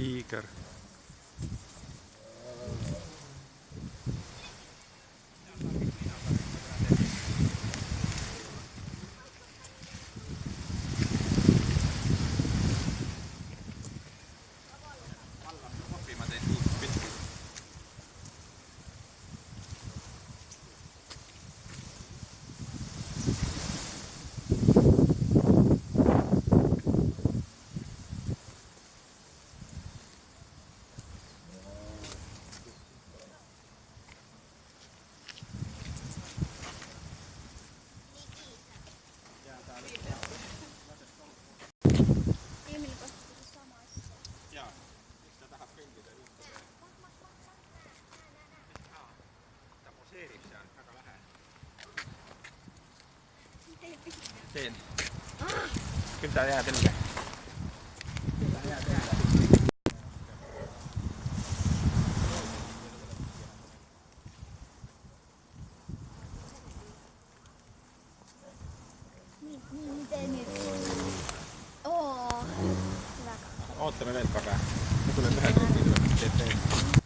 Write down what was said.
tiiger. Teen. Kyllä tää jää tälle. Miten nyt? Oo. Hyvä. Oottame veel korra. Ma tulen ühe tunni üle.